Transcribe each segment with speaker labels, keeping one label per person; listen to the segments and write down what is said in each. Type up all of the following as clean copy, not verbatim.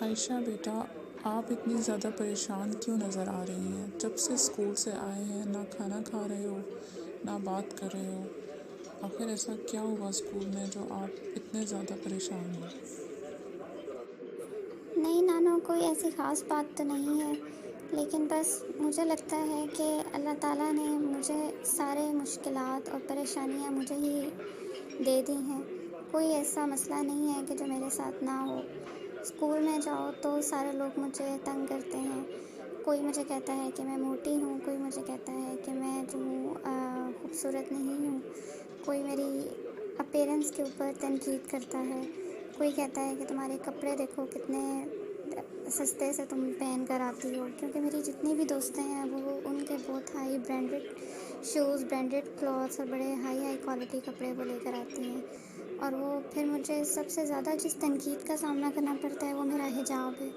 Speaker 1: عائشہ بیٹا، آپ اتنی زیادہ پریشان کیوں نظر آ رہی ہیں؟ جب سے اسکول سے آئے ہیں نہ کھانا کھا رہے ہو نہ بات کر رہے ہو۔ آخر ایسا کیا ہوا اسکول میں جو آپ اتنے زیادہ پریشان ہیں؟
Speaker 2: نہیں نانو، کوئی ایسی خاص بات تو نہیں ہے، لیکن بس مجھے لگتا ہے کہ اللہ تعالیٰ نے مجھے سارے مشکلات اور پریشانیاں مجھے ہی دے دی ہیں۔ کوئی ایسا مسئلہ نہیں ہے کہ جو میرے ساتھ نہ ہو۔ اسکول میں جاؤ تو سارے لوگ مجھے تنگ کرتے ہیں۔ کوئی مجھے کہتا ہے کہ میں موٹی ہوں، کوئی مجھے کہتا ہے کہ میں جو ہوں خوبصورت نہیں ہوں، کوئی میری اپیرنس کے اوپر تنقید کرتا ہے، کوئی کہتا ہے کہ تمہارے کپڑے دیکھو کتنے سستے سے تم پہن کر آتی ہو، کیونکہ میری جتنی بھی دوستیں ہیں وہ ان کے بہت high branded shoes, branded clothes اور بڑے ہائی کوالٹی کپڑے وہ لے کر آتی ہیں۔ اور وہ پھر مجھے سب سے زیادہ جس تنقید کا سامنا کرنا پڑتا ہے وہ میرا حجاب ہے۔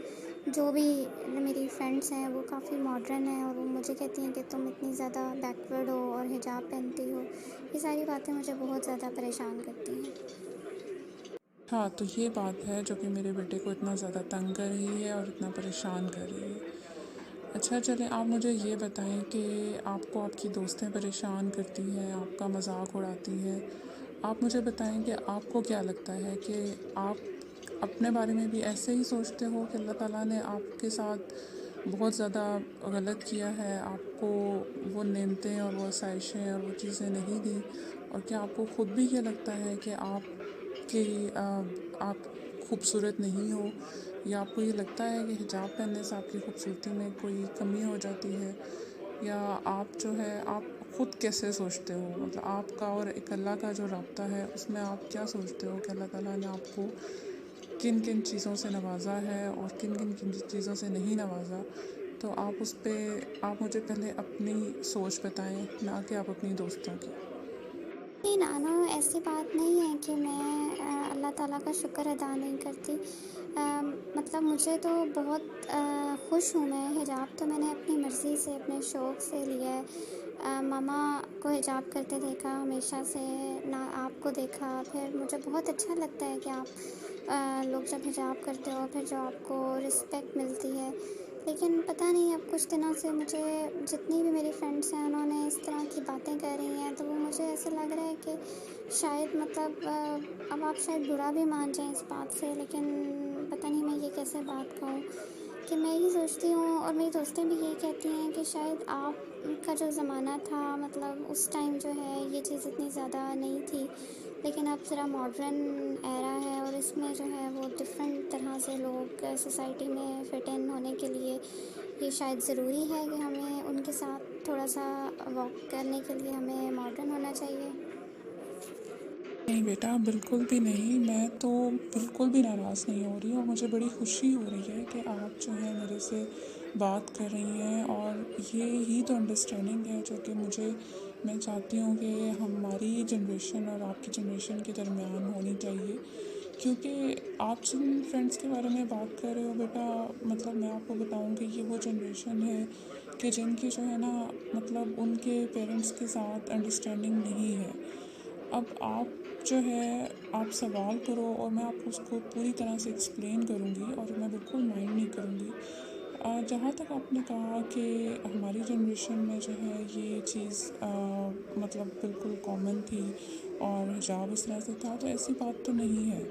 Speaker 2: جو بھی میری فرینڈس ہیں وہ کافی ماڈرن ہیں اور وہ مجھے کہتی ہیں کہ تم اتنی زیادہ بیکورڈ ہو اور حجاب پہنتی ہو۔ یہ ساری باتیں مجھے بہت زیادہ پریشان کرتی ہیں۔
Speaker 1: ہاں، تو یہ بات ہے جو کہ میرے بیٹے کو اتنا زیادہ تنگ کر رہی ہے اور اتنا پریشان کر رہی ہے۔ اچھا چلیں، آپ مجھے یہ بتائیں کہ آپ کو آپ کی دوستیں پریشان کرتی ہیں، آپ کا مذاق اڑاتی ہیں۔ آپ مجھے بتائیں کہ آپ کو کیا لگتا ہے کہ آپ اپنے بارے میں بھی ایسے ہی سوچتے ہو کہ اللہ تعالیٰ نے آپ کے ساتھ بہت زیادہ غلط کیا ہے، آپ کو وہ نعمتیں اور وہ آسائشیں اور وہ چیزیں نہیں دیں؟ اور کیا آپ کو خود بھی یہ لگتا ہے کہ آپ خوبصورت نہیں ہو، یا آپ کو یہ لگتا ہے کہ حجاب پہننے سے آپ کی خوبصورتی میں کوئی کمی ہو جاتی ہے؟ یا آپ جو ہے آپ خود کیسے سوچتے ہو؟ مطلب آپ کا اور ایک اللہ کا جو رابطہ ہے اس میں آپ کیا سوچتے ہو کہ اللہ تعالیٰ نے آپ کو کن کن چیزوں سے نوازا ہے اور کن کن چیزوں سے نہیں نوازا؟ تو آپ مجھے پہلے اپنی سوچ بتائیں، نہ کہ آپ اپنی دوستوں کی۔
Speaker 2: نہیں نانو، ایسی بات نہیں ہے کہ میں اللہ تعالیٰ کا شکر ادا نہیں کرتی۔ مطلب مجھے تو بہت خوش ہوں میں۔ حجاب تو میں نے اپنی مرضی سے، اپنے شوق سے لیا ہے۔ ماما کو حجاب کرتے دیکھا ہمیشہ سے، نہ آپ کو دیکھا، پھر مجھے بہت اچھا لگتا ہے کہ آپ لوگ جب حجاب کرتے ہو پھر جو آپ کو رسپیکٹ ملتی ہے۔ لیکن پتہ نہیں، اب کچھ دنوں سے مجھے جتنی بھی میری فرینڈس ہیں انہوں نے اس طرح کی باتیں کر رہی ہیں، تو وہ مجھے ایسا لگ رہا ہے کہ شاید مطلب اب آپ شاید برا بھی مان جائیں اس بات سے، لیکن پتہ نہیں میں یہ کیسے بات کہوں کہ میں یہی سوچتی ہوں، اور میری دوستیں بھی یہی کہتی ہیں کہ شاید آپ کا جو زمانہ تھا، مطلب اس ٹائم جو ہے یہ چیز اتنی زیادہ نہیں تھی، لیکن اب ذرا ماڈرن ایرا ہے اور اس میں جو ہے وہ ڈفرینٹ طرح سے لوگ سوسائٹی میں فٹ ان ہونے کے لیے یہ شاید ضروری ہے کہ ہمیں ان کے ساتھ تھوڑا سا واک کرنے کے لیے ہمیں ماڈرن ہونا چاہیے۔
Speaker 1: نہیں بیٹا، بالکل بھی نہیں، میں تو بالکل بھی ناراض نہیں ہو رہی، اور مجھے بڑی خوشی ہو رہی ہے کہ آپ جو ہے میرے سے بات کر رہی ہیں، اور یہ ہی تو انڈرسٹینڈنگ ہے جو کہ میں چاہتی ہوں کہ ہماری جنریشن اور آپ کی جنریشن کے درمیان ہونی چاہیے۔ کیونکہ آپ جن فرینڈس کے بارے میں بات کر رہے ہو بیٹا، مطلب میں آپ کو بتاؤں کہ یہ وہ جنریشن ہے کہ جن کی جو ہے نا، مطلب ان کے پیرنٹس کے ساتھ انڈرسٹینڈنگ نہیں ہے۔ اب آپ جو ہے آپ سوال کرو اور میں آپ کو اس کو پوری طرح سے ایکسپلین کروں گی، اور میں بالکل مائنڈ نہیں کروں گی۔ جہاں تک آپ نے کہا کہ ہماری جنریشن میں جو ہے یہ چیز مطلب بالکل کامن تھی اور حجاب اس طرح سے تھا، تو ایسی بات تو نہیں ہے۔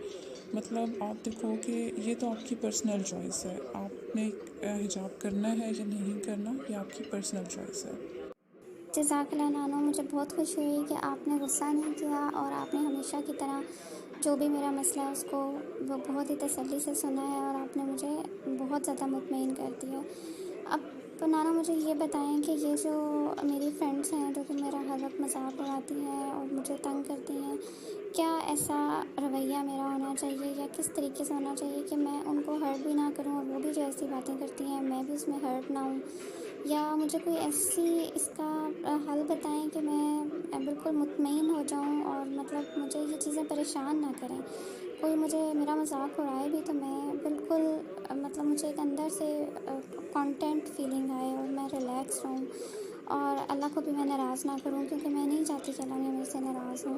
Speaker 1: مطلب آپ دیکھو کہ یہ تو آپ کی پرسنل چوائس ہے، آپ نے حجاب کرنا ہے یا نہیں کرنا، یہ آپ کی پرسنل چوائس ہے۔
Speaker 2: جزاک اللہ نانو، مجھے بہت خوشی ہوئی کہ آپ نے غصہ نہیں کیا اور آپ نے ہمیشہ کی طرح جو بھی میرا مسئلہ ہے اس کو وہ بہت ہی تسلی سے سنا ہے، اور آپ نے مجھے بہت زیادہ مطمئن کر دیا۔ اب نانا مجھے یہ بتائیں کہ یہ جو میری فرینڈس ہیں جو کہ میرا ہر وقت مذاق اڑاتی ہیں اور مجھے تنگ کرتی ہیں، کیا ایسا رویہ میرا ہونا چاہیے یا کس طریقے سے ہونا چاہیے کہ میں ان کو ہرٹ بھی نہ کروں اور وہ بھی جو ایسی باتیں کرتی ہیں میں بھی اس میں ہرٹ نہ ہوں؟ یا مجھے کوئی ایسی اس کا حل بتائیں کہ میں بالکل مطمئن ہو جاؤں اور مطلب مجھے یہ چیزیں پریشان نہ کریں۔ کوئی مجھے میرا مذاق اڑائے بھی تو میں بالکل مطلب مجھے ایک اندر سے کانٹینٹ فیلنگ آئے اور میں ریلیکس رہوں، اور اللہ کو بھی میں ناراض نہ کروں، کیونکہ میں نہیں چاہتی کہ اللہ میرے سے ناراض ہوں۔